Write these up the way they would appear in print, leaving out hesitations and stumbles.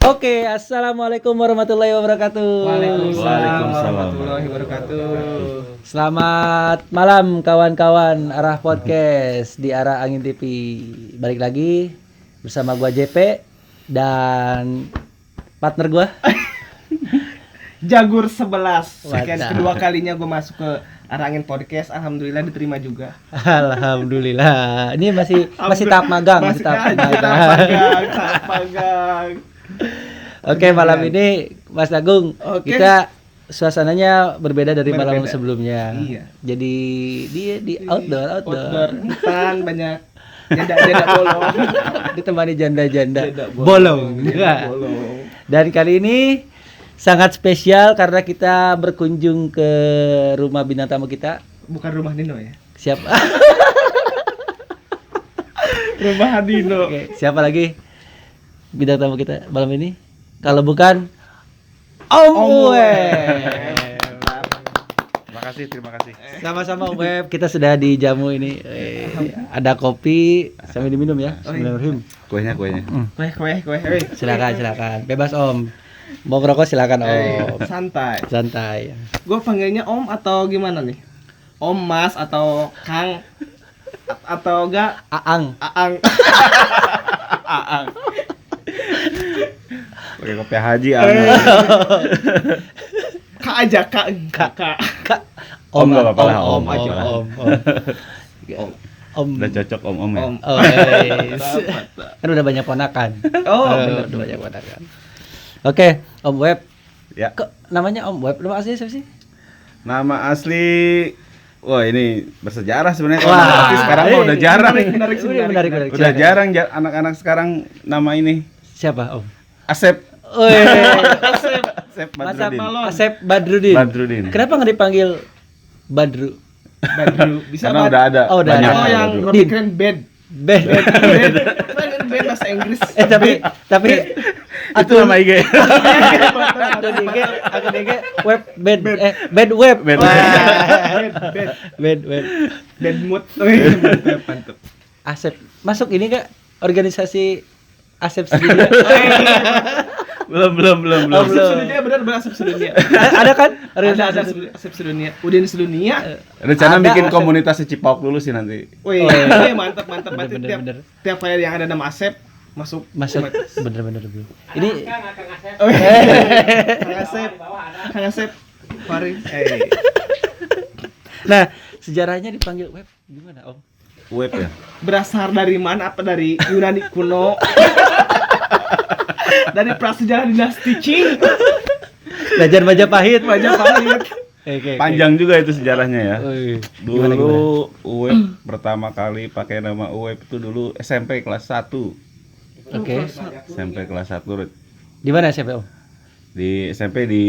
Oke, assalamualaikum warahmatullahi wabarakatuh. Waalaikumsalam warahmatullahi wabarakatuh. Selamat malam kawan-kawan Arah Podcast di Arah Angin TV. Balik lagi bersama gua JP dan partner gua Jagur 11. Sekian Wadah. kedua kalinya gue masuk ke Arah Angin Podcast. Alhamdulillah diterima juga. Alhamdulillah. Ini masih tahap magang, masih tahap magang. Oke, malam ini Mas Agung, Oke. kita suasananya berbeda dari malam Berbeda. sebelumnya. Iya. Jadi dia di outdoor. Hutan banyak janda bolong. Ditemani janda-janda Janda bolong. Janda bolong. Dan kali ini sangat spesial karena kita berkunjung ke rumah bintang tamu kita. Bukan rumah Dino ya. Siapa? Rumah Dino. Oke, siapa lagi bintang tamu kita malam ini? Kalau bukan Om Web. Terima kasih. Sama-sama Om Web, kita sudah dijamu ini. Ada kopi sambil diminum ya. Bismillahirrahmanirrahim. Kuenya. Kue. Silakan. Bebas Om. Mau ngerokok silakan Om. Santai. Santai. Gue panggilnya Om atau gimana nih? Om, Mas atau Kang atau enggak Aang. Aang. Pakai kopi haji Kak aja, Kak. Kak. Om nggak apa-apa lah, Om Om aja. lah. Om. Udah cocok om ya. Om. Oh, yes. Kan udah banyak ponakan. Oh, Udah bener. banyak ponakan. Oke, Om Web. Ya. Kok namanya Om Web? Nama aslinya siapa sih? Nama asli, wah ini bersejarah sebenarnya. Wah, Tapi sekarang mah udah jarang. Menarik. Menarik. Udah Silakan. jarang anak-anak sekarang nama ini. Siapa Om? Asep. Asep Masa Badrudin. Asep Badrudin. Badrudin. Kenapa nggak dipanggil Badru? Badru. Bisa Karena udah ada. Oh, udah banyak ada. Oh, yang Badru. lebih keren bed. Bed. Bed bahasa Inggris. Tapi Itu nama IG. aku DG web bed bed web. Bed. Wah. Bed. Bed. Mood. Mantap. Asep masuk ini kak organisasi Asep sedunia. Belum. Oh, Asep belum. sedunia benar Asep sedunia. Ada kan Ada Asep sedunia. Udin sedunia. Rencana Ada bikin Asep. komunitas si Cipauk dulu sih nanti. Wih, Oh, iya. mantap. Berarti Bener. tiap kali yang ada nama Asep masuk. masuk bener bro. Ini Oh, Kang Asep. Farid. nah sejarahnya dipanggil web gimana Om? Web ya. Berasal dari mana? Apa dari Yunani kuno? Dari prasejarah dinasti Qing. Belajar Majapahit. Oke. Panjang juga itu sejarahnya ya. Wih, Dulu Uweb pertama kali pakai nama Uweb itu dulu SMP kelas 1. Oke. SMP kelas 1 Di mana siapa Om? di SMP di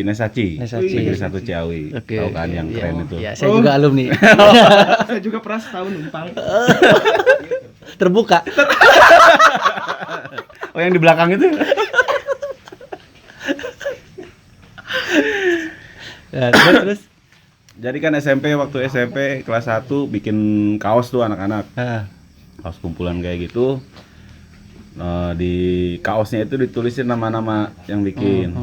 Nesaci. Nesaci. Negeri 1 Ciawi. Tahu kan yang Iya. keren itu. Ya, saya juga alumni. Saya juga pernah setahun numpang. Terbuka. Oh, yang di belakang itu. Nah, terus. Jadi kan waktu SMP kelas 1 bikin kaos tuh anak-anak. Nah, Kaos kumpulan kayak gitu. Di kaosnya itu ditulisin nama-nama yang bikin.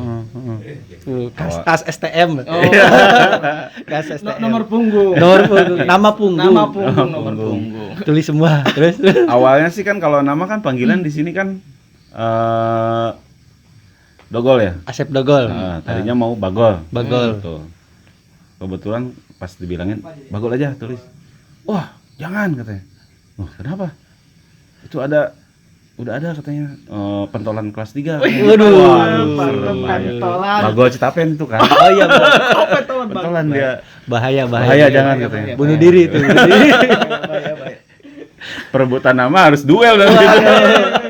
kas STM. Kas STM. Nomor punggung. Nama punggung. Nomor punggung. Tulis semua. Terus. Awalnya sih kan kalau nama kan panggilan di sini kan Dogol ya. Asep Dogol. Tadinya mau Bagol. Bagol. Tuh. Kebetulan pas dibilangin Bagol aja tulis. Wah, jangan katanya. Oh, kenapa? Itu udah ada katanya pentolan kelas 3. Waduh. Pentolan. Bagol Citapen itu kan. Oh iya, Bro. Oh, pentolan. Pentolan dia. Bahaya. Bahaya jangan katanya. Bunuh diri itu. Bahaya. Perebutan nama harus duel dan gitu.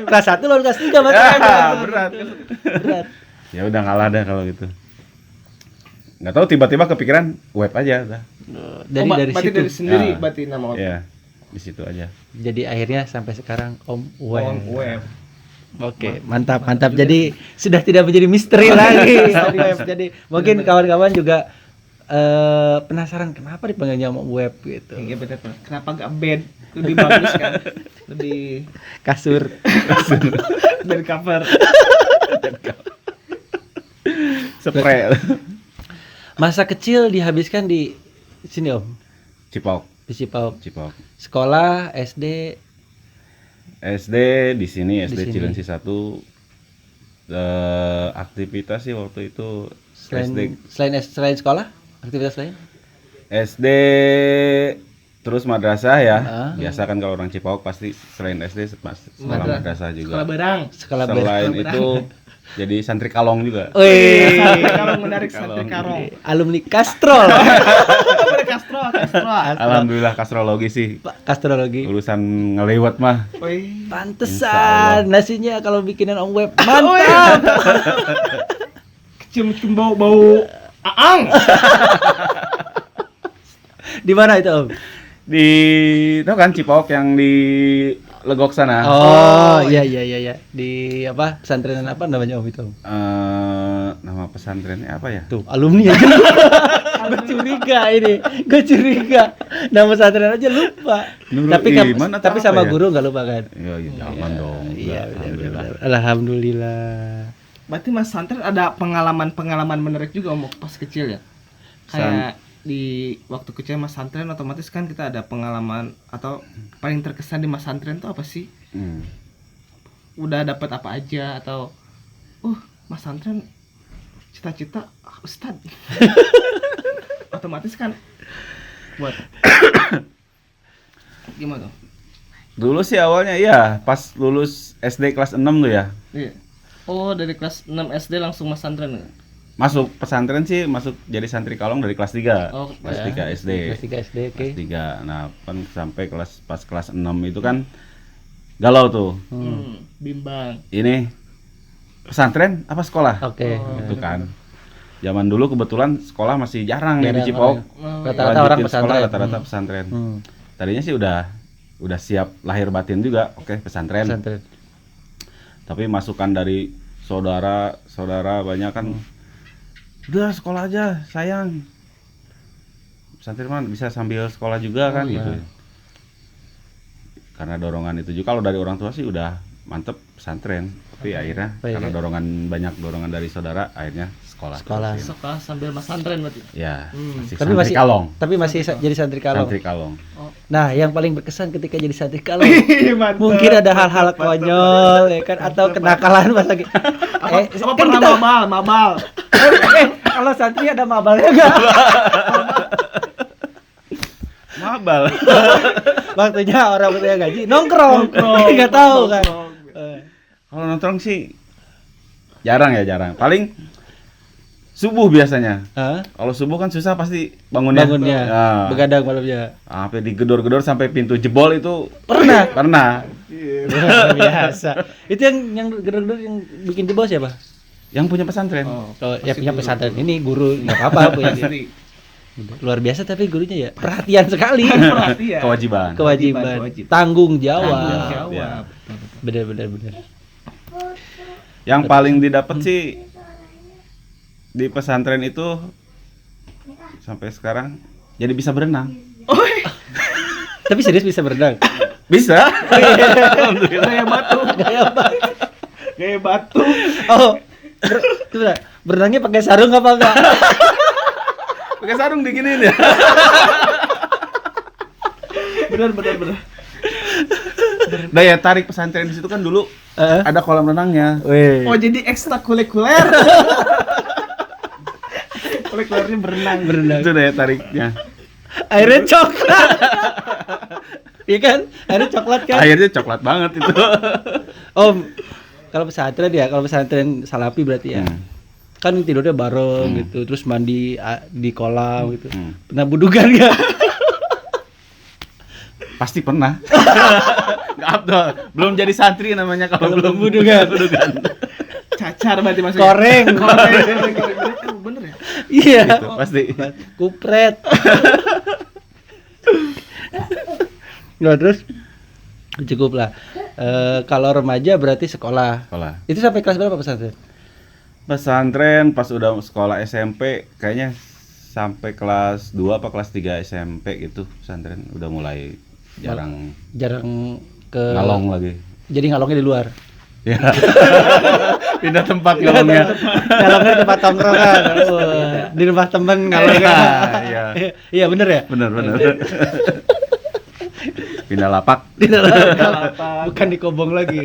Kelas 1 lawan kelas 3 berarti. Berat. Berat. Ya udah ngalah dah kalau gitu. Nggak tahu tiba-tiba kepikiran web aja udah. Dari berarti situ. dari sendiri Ah. berarti nama web. Ya, di situ aja. Jadi akhirnya sampai sekarang Om Web. Om web. Oke, mantap. Jadi sudah tidak menjadi misteri lagi Om Web. Jadi mungkin kawan-kawan juga penasaran kenapa dipanggilnya Om Web gitu. Iya betul. Kenapa enggak bed? Lebih bagus kan? Lebih Kasur. dari cover. Spray. Masa kecil dihabiskan di sini Om, Cipok. di Cipauk. Cipok. Sekolah SD SD di sini, Di SD sini. Cileunci 1. Aktivitas sih waktu itu selain selain sekolah, aktivitas lain? SD terus madrasah ya. Ah. Biasa kan kalau orang Cipauk pasti selain SD sekolah madrasah juga. Sekolah barang. Sekolah Selain itu jadi santri kalong juga. Wih, Santri karong menarik santri karong. alumni Kastrol. Bener Castro. Alhamdulillah kastrologi sih Kastrologi. urusan ngelewat mah. Wih. Pantesan nasinya kalau bikinan Om Web mantap. Cium-cium bau aang. Di mana itu Om? Di tau kan Cipauk yang di Legok sana. Oh, iya. Di apa? Pesantren apa namanya Om itu? Om? Nama pesantrennya apa ya? Tuh, alumni aja. Gue curiga ini. Gue curiga. Nama pesantren aja lupa. Nurul Tapi Iman atau tapi apa sama ya? guru nggak lupa kan? Iya, jangan dong. Iya, Alhamdulillah. benar. Alhamdulillah. Berarti Mas Santren ada pengalaman menarik juga Om pas kecil ya. Kayak di waktu kecil Mas Santren otomatis kan kita ada pengalaman atau paling terkesan di Mas Santren tuh apa sih? Udah dapat apa aja atau Mas Santren cita-cita Ustad. Otomatis kan buat gimana tuh? Dulu sih awalnya ya pas lulus SD kelas 6 tuh ya. Iya. Oh, dari kelas 6 SD langsung Mas Santren ya? Masuk pesantren sih masuk jadi santri kalong dari kelas 3. Oh, kelas 3 SD. Kelas 3 SD, oke. Kelas 3. Nah, kan sampai pas kelas 6 itu kan galau tuh. Bimbang. Ini pesantren apa sekolah? Oke. Itu kan. Zaman dulu kebetulan sekolah masih jarang nih di Jarang, Cipauk. Rata-rata orang Lanjutin sekolah pesantren. rata-rata pesantren. Hmm. Tadinya sih udah siap lahir batin juga. Oke, pesantren. Pesantren. Tapi masukan dari saudara banyak kan. Udah sekolah aja, sayang. Pesantren kan bisa sambil sekolah juga kan iya. gitu. Karena dorongan itu juga kalau dari orang tua sih udah mantep pesantren. Tapi akhirnya Baik, karena ya. banyak dorongan dari saudara akhirnya sekolah. Sekolah. Sekolah sambil Mas Santren berarti. Ya, masih Tapi santri masih kalong. Tapi masih jadi santri kalong. Santri kalong. Nah, yang paling berkesan ketika jadi santri kalong, Mantap. mungkin ada hal-hal konyol ya kan atau kenakalan pas lagi. Apa kan pernah kita mabal? kalau santri ada mabalnya enggak? Mabal. Waktunya orang punya gaji nongkrong. Enggak tahu kan. Kalau nongkrong sih jarang. Paling subuh biasanya. Hah? Kalau subuh kan susah pasti bangunnya. Ya. Begadang malamnya. Sampai digedor-gedor sampai pintu jebol itu Pernah. Iya. Luar biasa. Itu yang gedor-gedor yang bikin jebol siapa? Yang punya pesantren. Kalau ya punya pesantren ini guru nggak apa-apa punya diri. Luar biasa tapi gurunya ya perhatian sekali. Perhatian. Kewajiban. Kewajiban. Wajib. Tanggung jawab. Tanggung Ya. jawab. Benar. Yang paling didapat sih di pesantren itu sampai sekarang jadi bisa berenang. Tapi serius bisa berenang. Bisa. Gaya batu. Gaya batu. Oh. Coba berenangnya pakai sarung apa enggak? Pakai sarung diginiin ya. Benar. Daya tarik pesantren di situ kan dulu ada kolam renangnya. Weh. Oh, jadi ekstrakurikuler. Kurikulernya berenang. Itu daya tariknya. Airnya coklat. Iya kan? Airnya coklat kan? Airnya coklat banget itu. Om, kalau pesantren Salafi berarti ya. Kan tidurnya bareng gitu, terus mandi di kolam gitu. Pernah budugan enggak? Pasti pernah. Nggak Abdul. Belum jadi santri namanya kalau belum budugan. Cacar berarti maksudnya. Koreng. Bener ya? Iya. Gitu, pasti. Kupret. Nah, terus cukup lah. Kalau remaja berarti sekolah. Sekolah. Itu sampai kelas berapa pesantren? Pesantren pas udah sekolah SMP kayaknya sampai kelas 2 apa kelas 3 SMP gitu pesantren udah mulai jarang Jarang ke ngalong lagi. Jadi ngalongnya di luar. Ya. Pindah tempat ngalongnya. Ngalongnya di tempat tongkrongan. Di rumah temen ngalongnya. Iya. Iya bener ya? Bener. Pindah lapak. Bukan di Kobong lagi.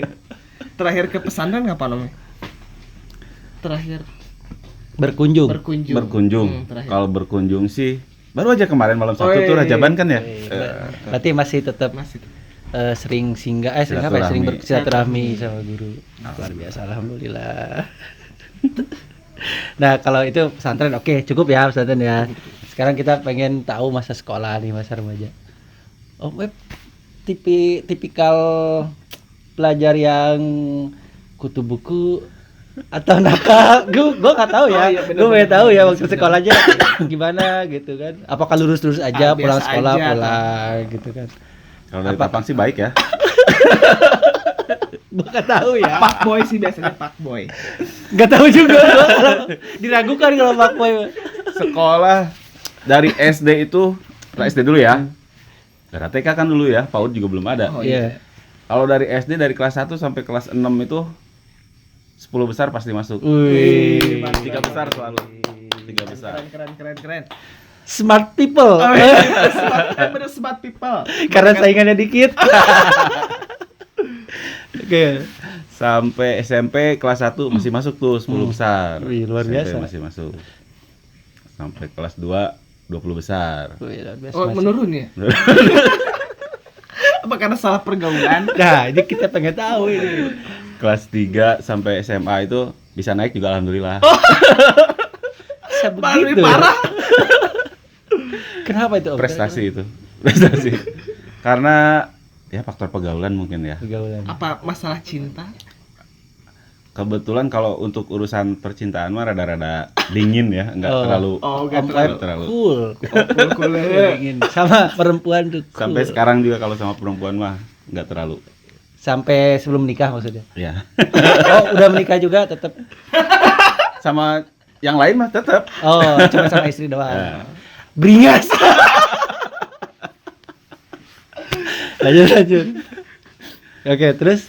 Terakhir ke pesantren kapan Om? Terakhir Berkunjung. Berkunjung. Terakhir. Kalau berkunjung sih baru aja kemarin malam Sabtu tuh iya. Rajaban kan ya? Berarti masih tetap Masih. sering singgah, sering apa ya? Sering Silaturahmi. bersilaturahmi sama guru. Luar biasa, alhamdulillah. Nah kalau itu pesantren oke, cukup ya pesantren ya. Sekarang kita pengen tahu masa sekolah nih, masa remaja. Oh web tipikal pelajar yang kutu buku atau nakal, gue nggak tahu ya. Oh, iya, bener, Gue pengen bener, tahu ya bener, waktu bener. sekolahnya gimana gitu kan. Apakah lurus aja pulang Biasa sekolah aja, pulang gitu kan. Kalau dari Tapang sih baik ya. Gue nggak tahu ya. Pak Boy sih biasanya Pak Boy. Nggak tahu juga gua. Diragukan kalau Pak Boy. Sekolah dari SD itu, SD dulu ya. Karena TK kan dulu ya, PAUD juga belum ada. Oh, Iya. Kalau dari SD dari kelas 1 sampai kelas 6 itu 10 besar pasti masuk. Wih. 3 besar selalu. 3 besar. Keren. Smart people. Bener smart people. Karena saingannya dikit. Oke. Sampai SMP kelas 1 masih masuk tuh 10 besar. Wih, luar SMP biasa. masih masuk. Sampai kelas 2 20 besar. Wih, luar biasa, Oh, Mas. menurun ya? Apa karena salah pergaulan? Nah, ini kita pengen tahu ini. Kelas 3 sampai SMA itu bisa naik juga alhamdulillah. Bisa Lebih begitu. parah. Kenapa itu? Om? Prestasi itu. Prestasi. Karena ya faktor pergaulan mungkin ya. Pergaulan. Apa masalah cinta? Kebetulan kalau untuk urusan percintaan mah rada-rada dingin ya, enggak Oh. terlalu. Oh, Om gitu. Web terlalu. cool. Cool. Ingin sama perempuan tuh cool. Sampai sekarang juga kalau sama perempuan mah enggak terlalu. Sampai sebelum nikah maksudnya. Ya. Oh, udah menikah juga tetap. Sama yang lain mah tetap. Oh, cuma sama istri doang. Ya. Beringas. lanjut. Oke, terus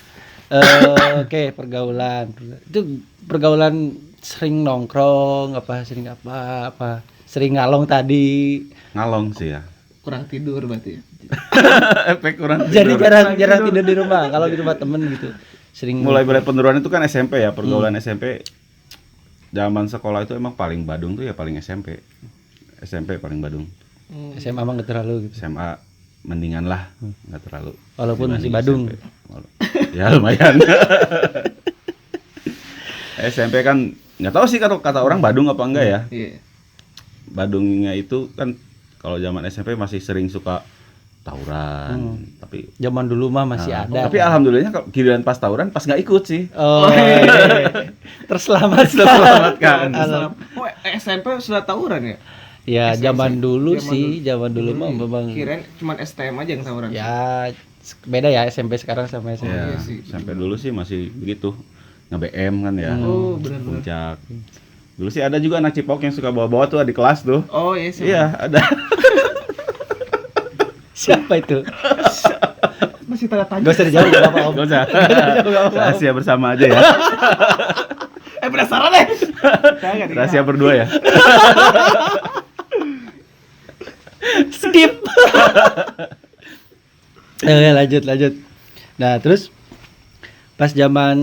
oke, pergaulan. Itu pergaulan sering nongkrong apa sering ngalong tadi. Ngalong sih ya. Kurang tidur berarti ya. Efek kurang Jadi tidur. jarang tidur di rumah. Kalau di rumah temen gitu. Sering Mulai penurunan itu kan SMP ya, pergaulan SMP. Zaman sekolah itu emang paling badung tuh ya paling SMP. SMP paling badung. SMA mah nggak terlalu gitu. SMA mendingan lah, nggak terlalu. Walaupun masih Dibanding badung. SMP. Ya lumayan. SMP kan nggak tahu sih kata orang badung apa enggak ya. Iya. Badungnya itu kan kalau zaman SMP masih sering suka tawuran, tapi Zaman dulu mah masih ada. Tapi alhamdulillahnya kalau giliran pas tawuran pas nggak ikut sih. Oh, terselamatkan. Terselamatkan. Oh, SMP sudah tawuran ya? Ya, zaman dulu Zaman sih, zaman dulu mah memang Kirain cuman STM aja yang tawuran. ya beda ya SMP sekarang sama SMP. Ya, iya sih. sampai dulu sih masih begitu. Nge-BM kan ya. Oh, benar-benar. Puncak. Dulu sih ada juga anak Cipok yang suka bawa-bawa tuh di kelas tuh. Oh, iya sih. Iya, ada. Siapa itu? Masih tanda tanya. Gak usah dijawab gak apa-apa Om. Gak usah. Rahasia bersama aja ya. Penasaran deh. Saya nggak Rahasia berdua ya. Skip. Lanjut. Nah, terus pas zaman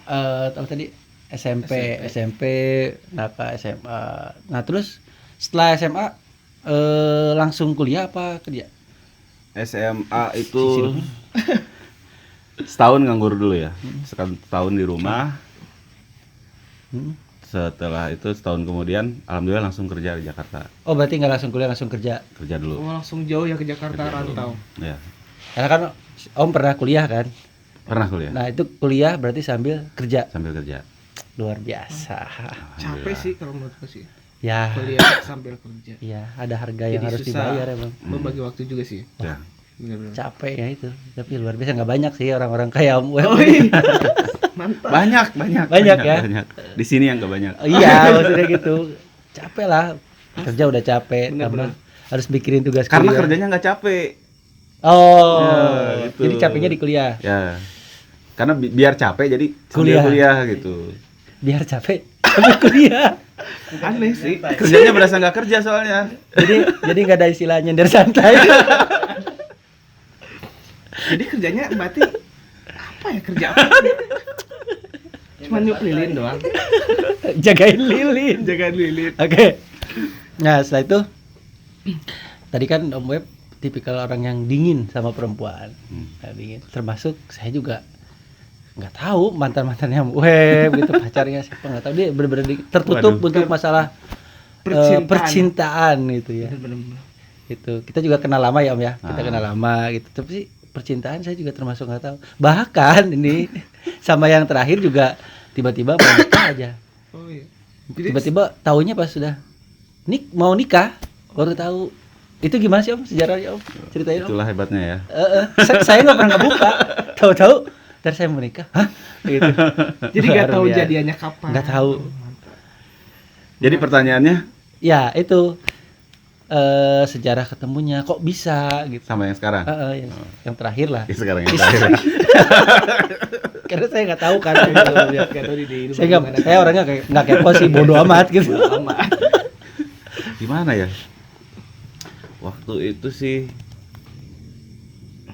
apa tadi SMP Naka SMA. Nah, terus setelah SMA langsung kuliah apa kerja? SMA itu setahun nganggur dulu ya. Setahun di rumah. Setelah itu setahun kemudian alhamdulillah langsung kerja di Jakarta. Oh, berarti nggak langsung kuliah, langsung kerja. Kerja dulu. Oh, langsung jauh ya ke Jakarta Kerja dulu. rantau. Ya. Karena kan Om pernah kuliah kan? Pernah kuliah. Nah, itu kuliah berarti sambil kerja. Sambil kerja. Luar biasa. Capek sih kalau menurutku sih. Ya. Kuliah sambil kerja. Iya, ada harga yang Jadi harus susah dibayar emang. Membagi waktu juga sih. Ya. Benar-benar. Capek ya itu. Tapi luar biasa, nggak banyak sih orang-orang kayak Om Web. Oh, iya. Mantap. Banyak ya? banyak. Di sini yang nggak banyak. Iya, maksudnya gitu. Capek lah. Kerja udah capek, Bener-bener. tambah harus mikirin tugas Karena kuliah. kerjanya nggak capek. Oh, Ya, gitu. jadi capeknya di kuliah. Ya. Karena biar capek jadi Kuliah. kuliah gitu. Biar capek tapi kuliah. Aneh sih. Kerjanya berasa nggak kerja soalnya. Jadi nggak ada istilah nyender santai. Jadi kerjanya berarti apa ya, kerja apa? Cuma nyup lilin doang. Jagain lilin. Jaga lilin. Oke. Nah, setelah itu tadi kan Om Web tipikal orang yang dingin sama perempuan. Nah, dingin. Termasuk saya juga nggak tahu mantan-mantannya Om Web gitu, pacarnya siapa nggak tahu. Dia benar-benar tertutup Waduh. untuk masalah percintaan gitu ya. Bener-bener. Gitu. Kita juga kenal lama ya Om ya. Kita kenal lama gitu. Tapi percintaan saya juga termasuk nggak tahu. Bahkan ini sama yang terakhir juga tiba-tiba mau nikah aja. Oh iya. Jadi Tiba-tiba taunya pas sudah mau nikah baru tahu. Itu gimana sih Om sejarahnya Om? Ceritain Om. Itulah hebatnya ya. Saya nggak pernah ngebuka. Tahu-tahu ntar saya mau nikah. Hah? Gitu. jadi nggak Luar tahu biasa. jadiannya kapan. Nggak tahu. Jadi pertanyaannya Ya itu sejarah ketemunya kok bisa gitu. sama yang sekarang. Yang terakhir lah. Ya, sekarang yang terakhir. Karena saya nggak tahu kan. Nggak tahu di Saya orangnya nggak kepo sih, bodoh amat gitu. Gimana ya? Waktu itu sih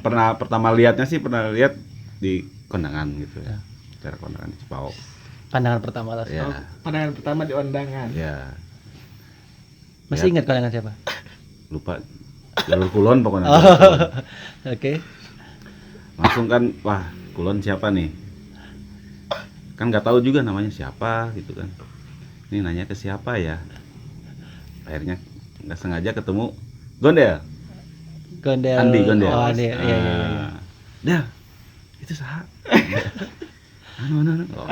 pertama lihatnya sih pernah lihat di kondangan gitu ya. Acara kondangan di Cipao. Pandangan pertama lah. Ya. Pandangan pertama di undangan. Ya, Masih ingat pandangan siapa? lupa. Jalur Kulon pokoknya. Oke. Langsung kan, wah, Kulon siapa nih? Kan nggak tahu juga namanya siapa gitu kan. Ini nanya ke siapa ya? Akhirnya nggak sengaja ketemu Gondel. Gondel. Andi Gondel. Oh, Andi. Iya, iya, iya. Del, itu sah. Anu. Oh.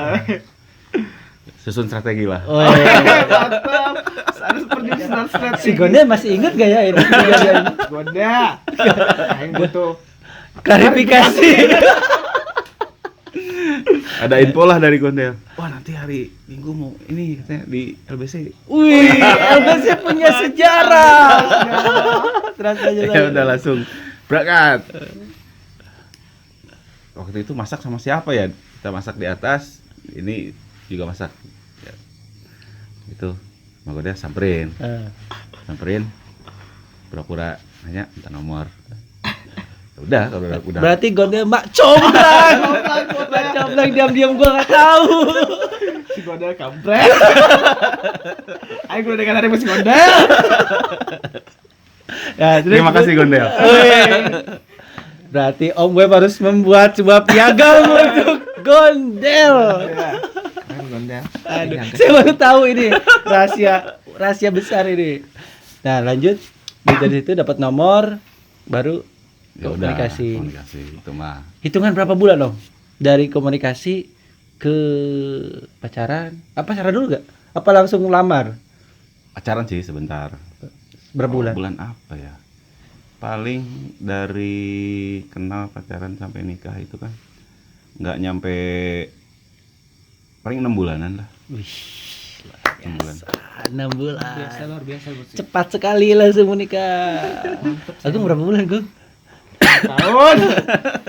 Susun strategi lah. Oh, iya. Mantap. Harus pergi strategi. Si Gondel masih ingat gak ya ini? Gondel. Aing butuh Klarifikasi. Ada info lah dari Gondel. Wah, nanti hari Minggu mau ini katanya di LBC. Wih, LBC punya sejarah. Terus aja. Ya udah langsung berangkat. Waktu itu masak sama siapa ya? Kita masak di atas, ini juga masak. Ya. Itu, mau dia samperin, pura-pura nanya minta nomor. Ya udah, kalau udah. Berarti Gondel mak comblang. Mak comblang diam-diam gua nggak tahu. si Gondel kampret. Aing udah dekat dari si Gondel. Ya, Terima kasih Gondel. Berarti Om Web harus membuat sebuah piagam untuk Gondel. Keren Gondel. Aduh, saya baru tahu ini rahasia besar ini. Nah, lanjut dari situ dapat nomor baru Ya udah, komunikasi. itu mah. Hitungan berapa bulan dong dari komunikasi ke pacaran? Apa pacaran dulu gak? Apa langsung lamar? Pacaran sih sebentar. Berapa bulan? Bulan apa ya? Paling dari kenal pacaran sampai nikah itu kan nggak nyampe, paling 6 bulanan lah. Wih, 6 bulan. 6 bulan. Biasa luar biasa bos. Cepat sekali langsung menikah. Aku berapa bulan, Gung? Tahun.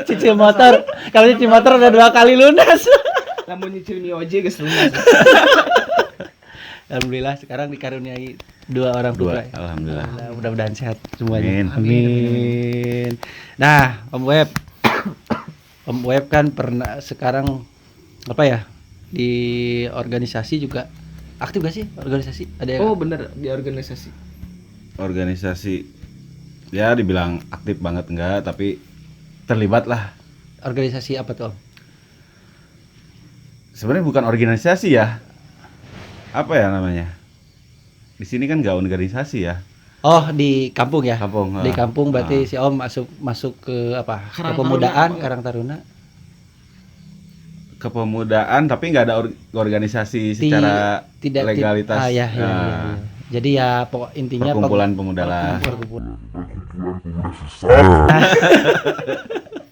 Cicil motor. Kalau cicil motor udah 2 kali lunas. Lamun nyicil Mioje geus lunas. Alhamdulillah sekarang dikaruniai 2 orang Dua, putra. alhamdulillah. Nah, mudah-mudahan sehat semuanya. Amin. Nah, Om Web. Om Web kan pernah sekarang apa ya? Di organisasi juga aktif gak sih? Organisasi? Ada yang Oh bener di organisasi. Organisasi ya dibilang aktif banget enggak, tapi terlibat lah. organisasi apa tuh, Om? Sebenarnya bukan organisasi ya. Apa ya namanya? Di sini kan nggak organisasi ya. Oh, di kampung ya? Kampung. Di kampung berarti Ah. si Om masuk ke apa? Karang Kepemudaan, Taruna. Karang Taruna. Kepemudaan tapi nggak ada organisasi secara legalitas. Ya. Nah, Jadi ya pokok intinya perkumpulan pemuda lah. perkumpulan.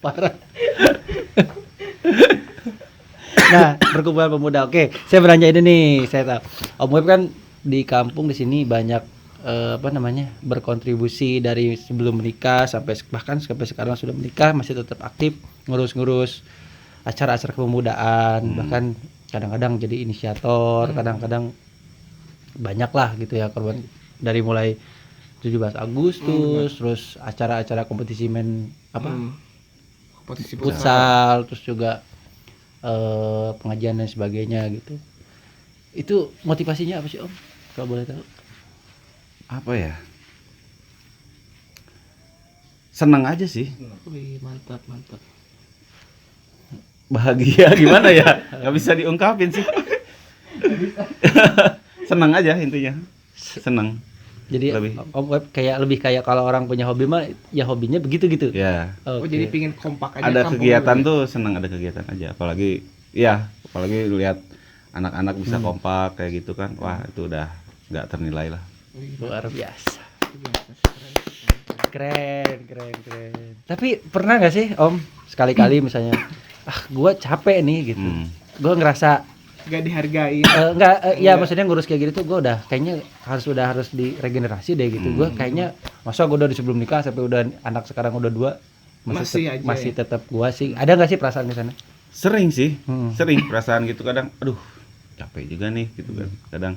Parah. Nah, perkumpulan pemuda. Oke, saya bertanya ini nih, saya tahu. Om Web kan di kampung di sini banyak berkontribusi dari sebelum menikah sampai bahkan sampai sekarang sudah menikah masih tetap aktif ngurus-ngurus acara-acara kepemudaan, bahkan kadang-kadang jadi inisiator, kadang-kadang banyak lah gitu ya korban, dari mulai 17 Agustus, terus acara-acara kompetisi main Kompetisi futsal, terus juga pengajian dan sebagainya gitu. Itu motivasinya apa sih Om? Kalau boleh tahu? Apa ya? Senang aja sih. Wih, mantap. Bahagia gimana ya? Gak bisa diungkapin sih. Senang aja intinya. Senang. Jadi Om Web lebih kayak kalau orang punya hobi mah ya hobinya begitu gitu. Ya. Oh, Oke. jadi pingin kompak aja Ada kampung kegiatan dulu ya? tuh senang ada kegiatan aja. Apalagi lihat anak-anak bisa kompak kayak gitu kan. Wah, itu udah nggak ternilai lah. Luar biasa. Keren. Tapi pernah nggak sih Om sekali-kali misalnya, gua capek nih gitu. Gua ngerasa Gak dihargai. ya maksudnya ngurus kayak gitu tuh gue udah kayaknya harus diregenerasi deh gitu. Gue kayaknya masa gue udah di sebelum nikah sampai udah anak sekarang udah 2 masih tetap gue sih. Ada nggak sih perasaan di sana? Sering sih, sering perasaan gitu kadang. Aduh, capek juga nih gitu kan. Kadang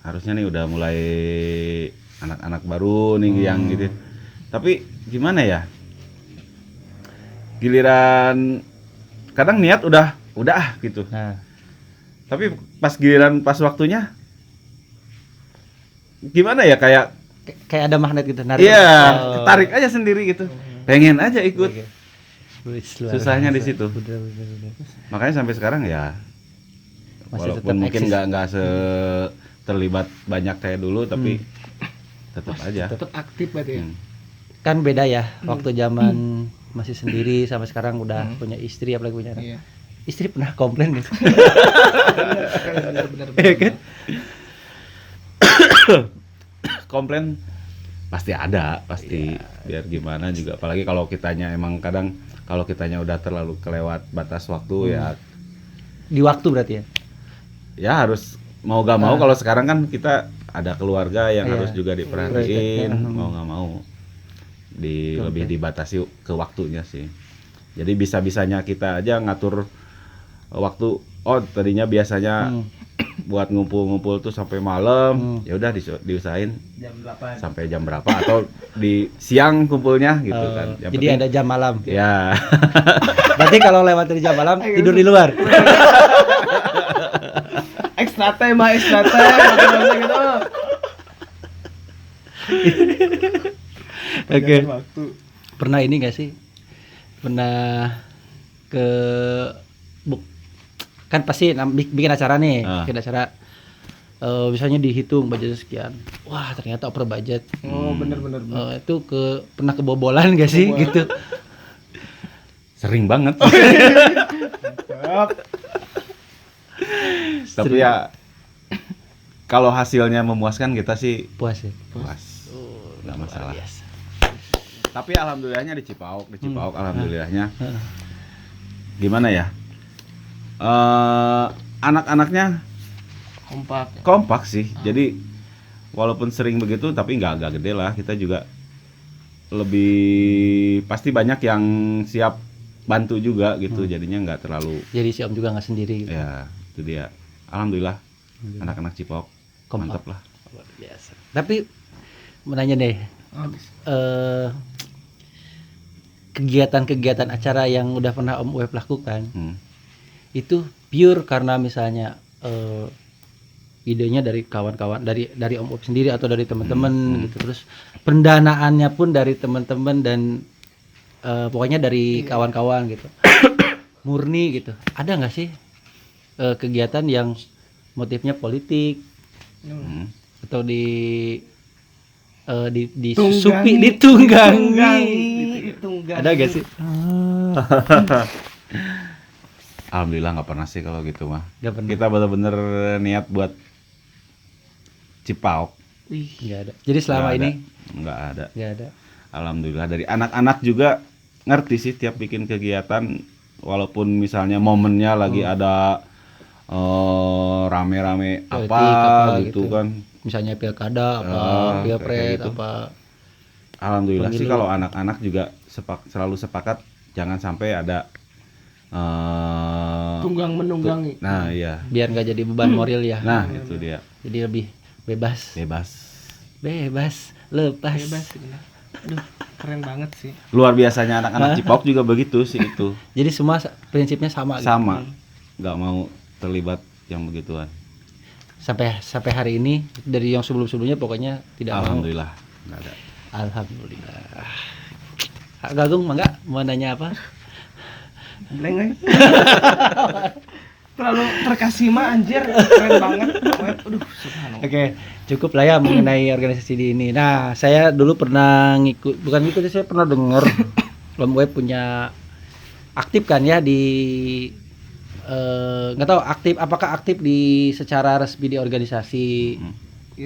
harusnya nih udah mulai anak-anak baru nih yang gitu. Tapi gimana ya? Giliran kadang niat udah gitu. Nah, Tapi pas waktunya gimana ya, kayak kayak ada magnet gitu narik. iya, tarik aja sendiri gitu. Pengen aja ikut. Susahnya di situ. Bener. Makanya sampai sekarang ya Masih walaupun tetap mungkin eksis. nggak terlibat banyak kayak dulu, tapi tetap aja. Tetap aktif berarti ya. Kan beda ya waktu zaman masih sendiri sampai sekarang udah punya istri, apalagi punya anak. Iya. Istri pernah komplain gitu. Benar. Iya kan? Komplain pasti ada, pasti. Biar gimana juga, apalagi kalau kitanya emang kadang kalau kitanya udah terlalu kelewat batas waktu ya Di waktu berarti ya. ya harus mau gak mau. Kalau sekarang kan kita ada keluarga yang harus juga diperhatiin, mau nggak mau lebih dibatasi ke waktunya sih. Jadi bisa-bisanya kita aja ngatur waktu. Oh, tadinya biasanya buat ngumpul-ngumpul tuh sampai malam, ya udah diusahain Jam 8. sampai jam berapa, atau di siang kumpulnya gitu kan. Yang Jadi penting- ada jam malam. ya Berarti kalau lewat dari jam malam tidur di luar. Ekstra tema gitu. Oke. Waktu. Pernah ini gak sih? Pernah ke kan pasti bikin acara nih, bikin acara misalnya dihitung budgetnya sekian. Wah, ternyata over budget. Oh, bener. Itu pernah kebobolan gak sih gitu? sering banget. Tapi ya kalau hasilnya memuaskan kita sih Puas ya. puas, nggak masalah. Biasa. Tapi alhamdulillahnya di Cipauk alhamdulillahnya gimana ya, anak-anaknya kompak sih. Jadi walaupun sering begitu tapi nggak gede lah. Kita juga lebih pasti banyak yang siap bantu juga gitu. Jadinya nggak terlalu. Jadi si Om juga nggak sendiri gitu. Ya itu dia. Alhamdulillah anak-anak Cipauk Kompak. mantap lah. Luar biasa. Tapi mau nanya deh, kegiatan-kegiatan acara yang udah pernah Om Web lakukan itu pure karena misalnya idenya dari kawan-kawan, dari Om Web sendiri atau dari teman-teman gitu, terus pendanaannya pun dari teman-teman dan pokoknya dari kawan-kawan gitu. Murni gitu. Ada nggak sih kegiatan yang motifnya politik atau ditunggangi. Ada gak sih? Alhamdulillah nggak pernah sih kalau gitu mah. Gak pernah. Kita bener-bener niat buat Cipauk. Nggak ada. Jadi selama Nggak ini nggak ada. nggak ada. Alhamdulillah dari anak-anak juga ngerti sih tiap bikin kegiatan, walaupun misalnya momennya lagi ada rame-rame Politik, apa gitu kan. Misalnya pilkada apa, pilpres kayak gitu. apa. Alhamdulillah sih Pemilu. kalau anak-anak juga selalu sepakat jangan sampai ada Tunggang menunggangi. Nah, iya. Biar nggak jadi beban moral ya. Nah, itu dia. Jadi lebih bebas. Bebas. Lepas. Bebas gitu. Aduh, keren banget sih. Luar biasanya anak-anak Cipok juga begitu sih itu. Jadi semua prinsipnya sama gitu. Sama. Nggak mau terlibat yang begituan. Sampai hari ini dari yang sebelum-sebelumnya pokoknya tidak mau. Alhamdulillah. Nggak ada. Alhamdulillah. Kak Gagung mangga mau nanya apa? Blank. Terlalu terkesima anjir, keren banget. Aduh, subhanallah. Oke, cukup lah ya mengenai organisasi di ini. Nah, saya dulu pernah bukan ngikut, saya pernah dengar Om Web punya aktif kan ya di nggak tahu apakah aktif di secara resmi di organisasi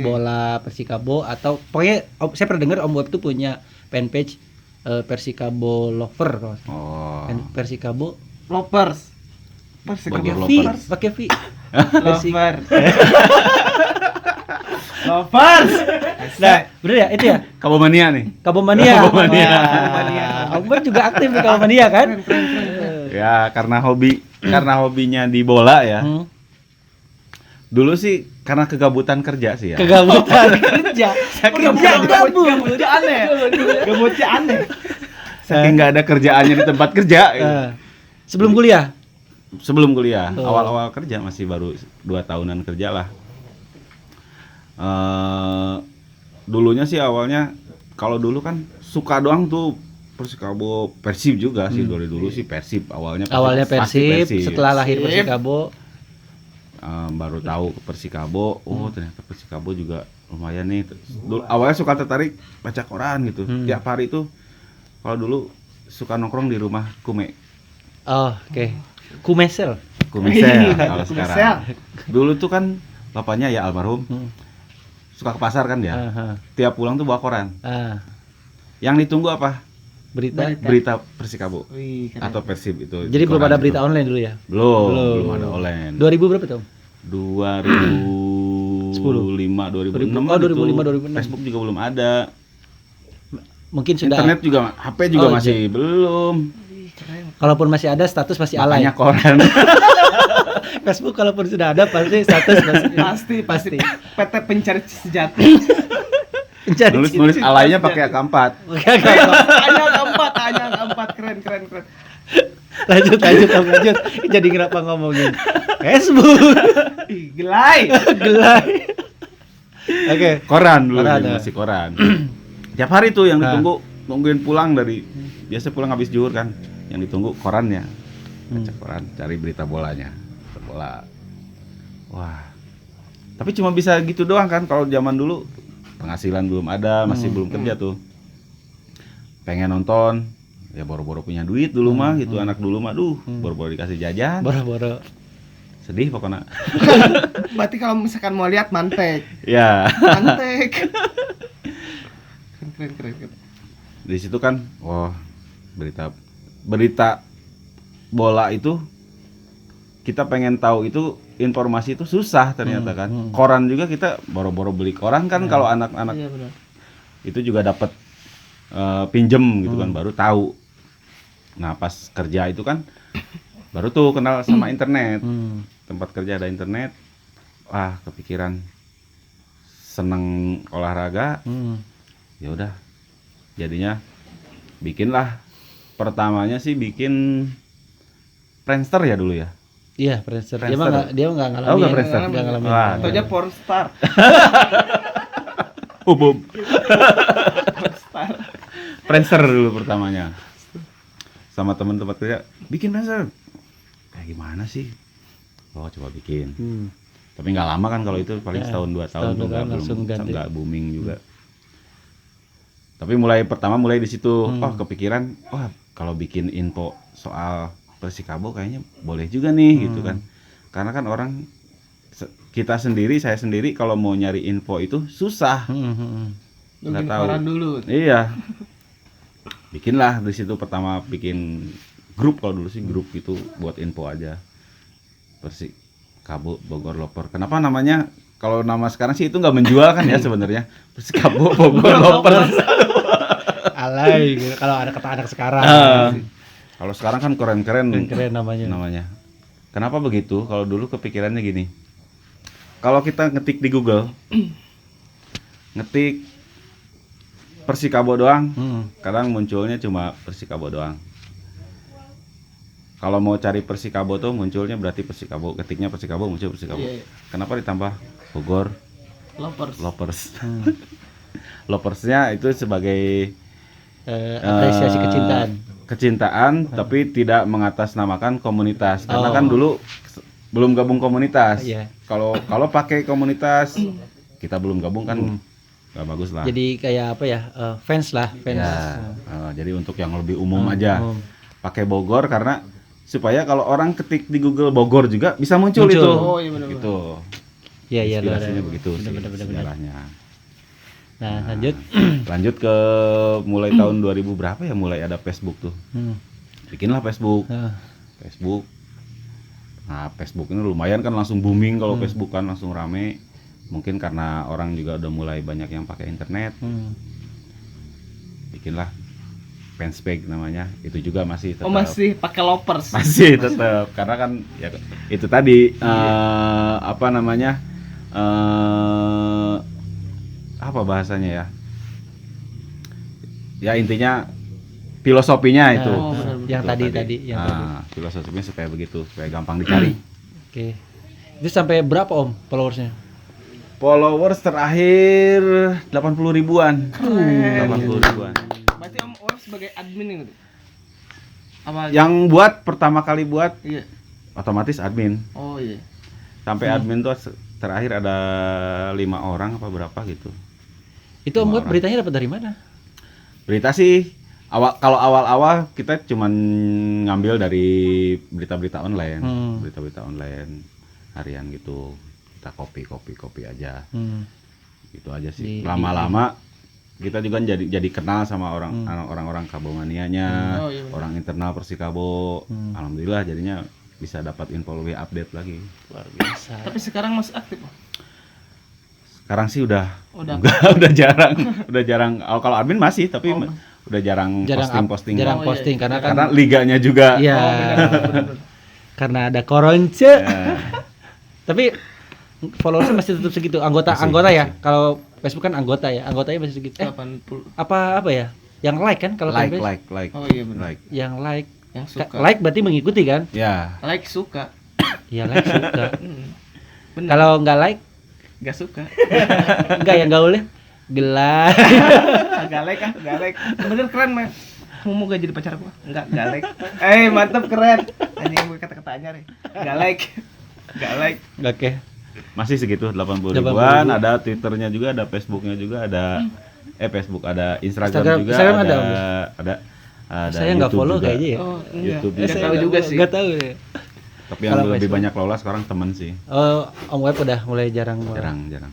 bola Persikabo atau pokoknya saya pernah dengar Om Web tuh punya fanpage Persikabo Lover kalau nggak salah. Oh. Persikabo Lovers. Pakai pakai V. Lover. Lovers. Nah, bener ya itu ya? Kabomania nih. Kabomania. Kabomania. Om Web juga aktif di Kabomania kan? Ya, karena hobinya di bola ya. Dulu sih karena kegabutan kerja sih ya. Kegabutan kerja. Gabutnya aneh. Gabutnya aneh. Saking nggak ada kerjaannya di tempat kerja. Gitu. Sebelum kuliah. Sebelum kuliah, awal-awal kerja masih baru 2 tahunan kerja lah. Dulunya sih awalnya kalau dulu kan suka doang tuh Persikabo, Persib juga sih dari dulu sih Persib awalnya. Awalnya pasti Persib, setelah lahir Persikabo baru tahu ke Persikabo. Oh ternyata Persikabo juga lumayan nih. Dulu, awalnya suka tertarik baca koran gitu. Tiap hari tuh kalau dulu suka nongkrong di rumah Kume. Oh, oke. Kumesel. Kalau sekarang. Dulu tuh kan bapaknya ya almarhum. Suka ke pasar kan ya. Tiap pulang tuh bawa koran. Yang ditunggu apa? Berita Persikabo. Atau Persib itu. Jadi belum ada berita online dulu ya? Belum ada online. 2000 berapa tuh? 2005, 2006. Oh, 2005, 2006. Facebook juga belum ada. Mungkin sudah. Internet juga, HP juga masih belum. Kalaupun masih ada, status masih alay. Makanya koran. Facebook kalaupun sudah ada pasti status pasti. PT pencari sejati. Nulis alaynya pakai AK4. Hanya keempat, keren. Lanjut. Jadi kenapa ngomongin Facebook? Gelai. Oke. Koran dulu Koran, masih koran. Tiap hari tuh yang nungguin pulang biasa pulang habis zuhur kan. Yang ditunggu korannya. Baca koran, cari berita bolanya. Bola. Wah. Tapi cuma bisa gitu doang kan kalau zaman dulu penghasilan belum ada, masih belum kerja tuh. Pengen nonton, ya boro-boro punya duit dulu mah gitu, anak dulu mah boro-boro dikasih jajan. Boro-boro. Sedih pokoknya. Berarti kalau misalkan mau lihat mantek. Ya. Mantek. Keren. Di situ kan, wah, berita bola itu kita pengen tahu itu informasi itu susah ternyata kan. Koran juga kita boro-boro beli koran kan kalau anak-anak itu juga dapat pinjem gitu kan baru tahu. Nah pas kerja itu kan baru tuh kenal sama internet. Tempat kerja ada internet. Wah kepikiran seneng olahraga. Ya udah jadinya bikinlah. Pertamanya sih bikin Friendster ya dulu ya. Iya, Friendster. Dia nggak ngalamin. Oh, nggak Friendster. Nggak ngalamin. Atau aja pornstar. Umum. Friendster dulu pertamanya. Sama teman tempat kerja, bikin Friendster. Kayak gimana sih? Oh, coba bikin. Tapi nggak lama kan kalau itu paling setahun 2 tahun tuh nggak booming juga. Tapi mulai di situ, kepikiran, kalau bikin info soal Persikabo kayaknya boleh juga nih gitu kan. Karena kan saya sendiri kalau mau nyari info itu susah. Nggak tahu. Dulu. Iya. Bikinlah di situ pertama bikin grup, kalau dulu sih grup itu buat info aja. Persikabo Bogor Loper. Kenapa namanya? Kalau nama sekarang sih itu nggak menjual kan ya sebenarnya. Persikabo Bogor Loper. Alay gitu, kalau ada kata anak sekarang. Kalau sekarang kan keren-keren Keren namanya. Kenapa begitu? Kalau dulu kepikirannya gini. Kalau kita ngetik di Google, ngetik Persikabo doang, kadang munculnya cuma Persikabo doang. Kalau mau cari Persikabo tuh munculnya berarti Persikabo, ketiknya Persikabo muncul Persikabo. Iya, iya. Kenapa ditambah Bogor Lovers. Lopersnya itu sebagai Apresiasi kecintaan. tapi tidak mengatasnamakan komunitas karena Oh. kan dulu belum gabung komunitas. Iya. Kalau pakai komunitas kita belum gabung kan nggak bagus lah. Jadi kayak apa ya? Fans lah, fans. Ya, jadi untuk yang lebih umum aja umum. pakai Bogor karena supaya kalau orang ketik di Google Bogor juga bisa muncul. Muncul. Itu. Oh, iya benar-benar. Gitu. Iya, Inspirasinya begitu sih Benar. sejarahnya. Nah, lanjut. Lanjut ke mulai tahun 2000 berapa ya mulai ada Facebook tuh. Bikinlah Facebook. Nah, Facebook. Nah, Facebook ini lumayan kan langsung booming kalau Facebook kan langsung rame. Mungkin karena orang juga udah mulai banyak yang pakai internet. Bikinlah fanspage namanya. Itu juga masih tetap. Oh, masih pakai Lovers. Masih tetap karena kan ya itu tadi apa namanya? Apa bahasanya ya? Ya intinya filosofinya itu. Oh, benar-benar. yang tadi yang tadi. Filosofinya supaya begitu, supaya gampang dicari. Oke. Itu sampai berapa Om followersnya? Followers terakhir 80 ribuan. 80 ribuan. Berarti Om Ors sebagai admin gitu. Apa? Yang buat pertama kali buat Iya. otomatis admin. Oh iya. Sampai admin tuh terakhir ada 5 orang apa berapa gitu. Itu Om Lima buat orang. beritanya dapat dari mana? Berita sih kalau awal-awal kita cuman ngambil dari berita-berita online, berita-berita online harian gitu. Kita copy aja. Gitu aja sih. Lama-lama kita juga jadi kenal sama orang-orang Kabomanianya, Oh, iya benar. orang internal Persikabo. Alhamdulillah jadinya bisa dapat info lebih update lagi. Luar biasa. Tapi sekarang masih aktif, Pak? Sekarang sih udah Udah. udah jarang. Kalau admin masih tapi udah jarang posting. Jarang Oh, iya, posting iya. karena kan Karena liganya juga. iya. Oh, benar. Karena ada koronce. Ya, Tapi followersnya masih tetap segitu. Anggota ya. Kalau Facebook kan anggota ya. Anggotanya masih segitu. 80. Apa ya? Yang like kan kalau fanpage? like. Oh iya benar. Like. Yang like. Yang suka. Like berarti mengikuti kan? Ya. Like suka. Iya, like suka. Benar. Kalau nggak like, Gak suka. enggak yang gaulnya gelap. Galek. Bener keren, Mas. Mau gak jadi pacar gua? Enggak, galek. Mantap keren. Anjing gue kata-kata aja nih. Galek. Oke. Masih segitu 80 80 ribuan, ribu. ada Twitternya juga, ada Facebooknya juga, ada Facebook, ada Instagram Instagram juga, ada, ada Saya nggak YouTube follow juga. kayaknya ya. Oh, YouTube enggak. juga. Tahu juga sih. Nggak tahu ya. Tapi yang Kalau lebih Facebook. banyak lola sekarang temen sih. Oh, Om Web udah mulai jarang. Jarang.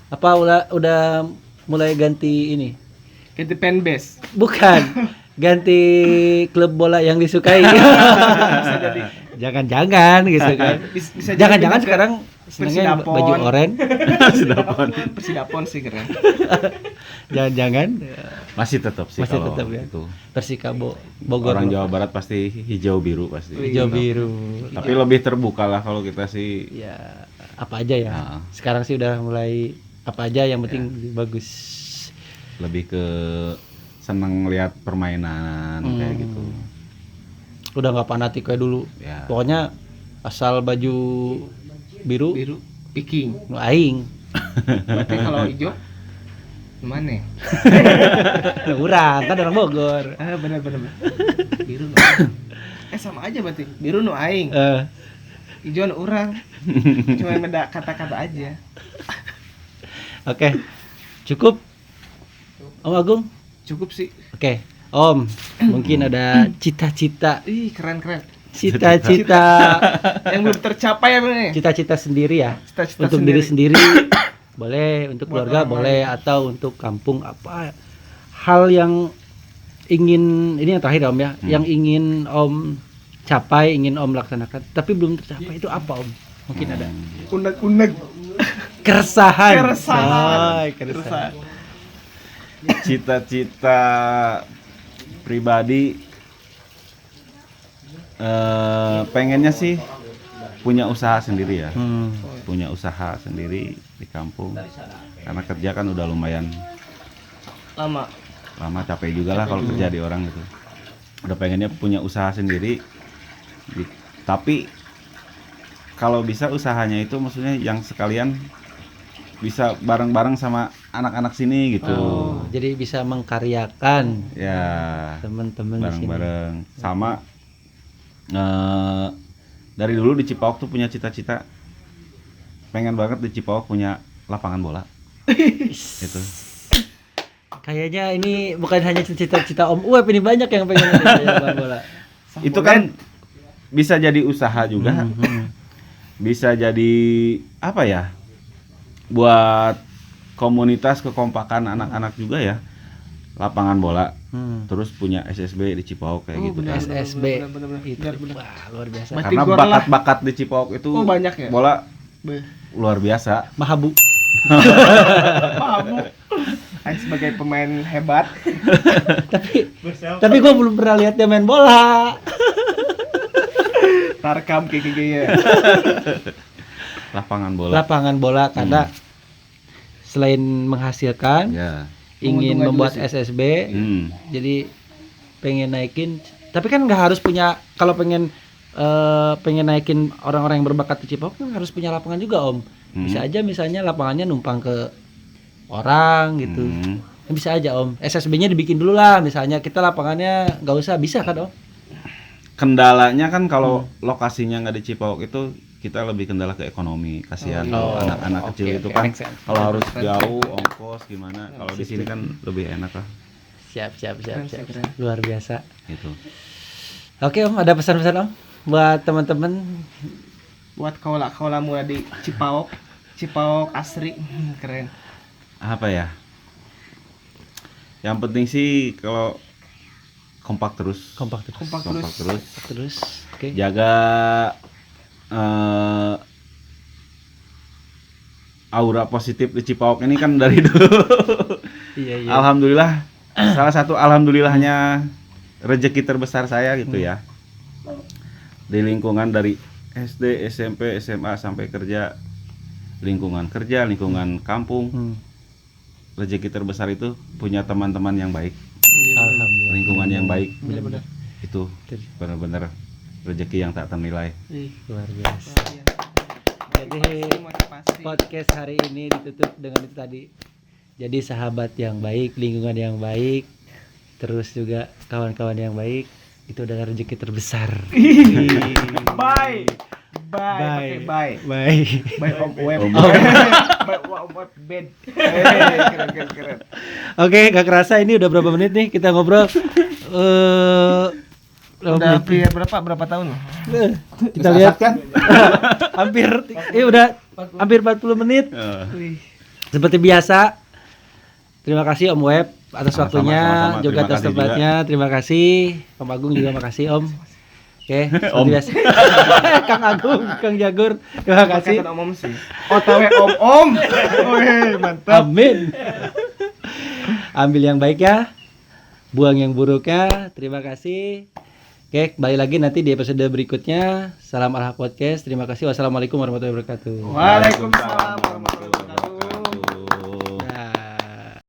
Apa udah mulai ganti ini? Ganti fanbase. Bukan. Ganti klub bola yang disukai. Bisa jadi. Jangan-jangan gitu kan. Bisa jadi Jangan-jangan pindah ke sekarang senengnya Persidapon. baju oranye. Persidapon sih keren. Jangan-jangan Masih tetap sih Masih kalau tetap ya. itu. Persikabo Bogor. Orang Jawa Barat pasti hijau biru pasti. hijau biru. Tapi lebih terbuka lah kalau kita sih. Ya, apa aja ya. Nah. Sekarang sih udah mulai apa aja yang penting bagus. Lebih ke seneng lihat permainan kayak gitu. Udah nggak fanatik kayak dulu. Ya. Pokoknya asal baju biru, Biru picking. nu aing. Berarti kalau hijau mana? Nu urang kan orang Bogor. Benar. Biru nu. Sama aja berarti. Biru nu aing. Hijau nu urang. Cuma beda kata-kata aja. Oke. Cukup. Om Agung. Cukup sih. Oke. Om, mungkin ada cita-cita Ih, keren. cita-cita Yang belum tercapai apa nih? cita-cita sendiri ya. Cita-cita Untuk sendiri. diri sendiri boleh, untuk Buat keluarga orang boleh, atau untuk kampung apa hal yang ingin, ini yang terakhir Om ya, yang ingin Om capai, ingin Om laksanakan tapi belum tercapai, itu apa Om? Mungkin ada Unek-unek. keresahan. Keresahan. Ay, keresahan. Cita-cita pribadi pengennya sih punya usaha sendiri ya. Hmm. Punya usaha sendiri di kampung. Karena kerja kan udah lumayan lama capek juga lah kalau kerja di orang gitu. Udah pengennya punya usaha sendiri. Tapi kalau bisa usahanya itu maksudnya yang sekalian bisa bareng-bareng sama anak-anak sini gitu. Jadi bisa mengkaryakan Ya, teman-teman di sini. bareng-bareng. Sama dari dulu di Cipaok tuh punya cita-cita pengen banget di Cipaok punya lapangan bola. Itu. Kayaknya ini bukan hanya cita-cita Om Uwep, ini banyak yang pengen punya bola. Itu kan bisa jadi usaha juga. Bisa jadi apa ya? Buat komunitas kekompakan anak-anak juga ya. Lapangan bola. Terus punya SSB di Cipaok kayak gitu kan. SSB bener. itu Bener. wah, luar biasa. Mati Karena gor lah. bakat-bakat di Cipaok itu banyak ya? bola luar biasa. Mahabu. Mahabu. Sebagai pemain hebat. Tapi gue belum pernah lihat dia main bola. Tarkam kayak ya. Lapangan bola. Lapangan bola karena selain menghasilkan, Ya. ingin Menguntungkan membuat juga sih. SSB, Hmm. jadi pengen naikin. Tapi kan nggak harus punya, kalau pengen naikin orang-orang yang berbakat di Cipaok kan harus punya lapangan juga Om. Bisa aja misalnya lapangannya numpang ke orang gitu. Bisa aja Om. SSB-nya dibikin dulu lah, misalnya kita lapangannya nggak usah, bisa kan Om? Kendalanya kan kalau lokasinya nggak di Cipaok itu kita lebih kendala ke ekonomi. Kasihan Oh, anak-anak kecil oke, itu oke, kan make sense. kalau harus jauh ongkos gimana. Kalau di sini kan lebih enak lah Siap. Keren. Luar biasa. gitu. Oke Om, ada pesan-pesan Om buat teman-teman. Buat kaula muda di Cipaok asri. Keren. Apa ya? Yang penting sih kalau kompak terus. Kompak terus. Kompak terus. Terus, oke. Jaga aura positif di Cipaok ini kan dari dulu. Iya. Alhamdulillah, salah satu alhamdulillahnya rezeki terbesar saya gitu ya. Di lingkungan dari SD, SMP, SMA sampai kerja, lingkungan kerja, lingkungan kampung, rezeki terbesar itu punya teman-teman yang baik, Alhamdulillah. lingkungan yang baik. Bener-bener. Itu benar-benar rezeki yang tak ternilai. Luar biasa. Jadi Motivasi. podcast hari ini ditutup dengan itu tadi. Jadi sahabat yang baik, lingkungan yang baik, terus juga kawan-kawan yang baik, itu adalah rezeki terbesar. Bye. Bye. Bye. Bye Om Web. Om Bye Om Web bed. Keren. Oke, gak kerasa ini udah berapa menit nih kita ngobrol. Udah berapa tahun? Kita lihat kan. udah hampir 40 menit. Seperti biasa. Terima kasih Om Web atas Sama-sama, waktunya, sama-sama. juga Terima atas kasih tempatnya. Terima kasih. Om Agung juga makasih Om. Oke, seperti Om. biasa. Kang Agung, Kang Jagur, terima kasih. Kata Om sih. OTW Om. Wih, mantap. Amin. Ambil yang baik ya, buang yang buruknya. Terima kasih. Oke, kembali lagi nanti di episode berikutnya. Salam Arah Podcast. Terima kasih. Wassalamualaikum warahmatullahi wabarakatuh. Waalaikumsalam warahmatullahi wabarakatuh.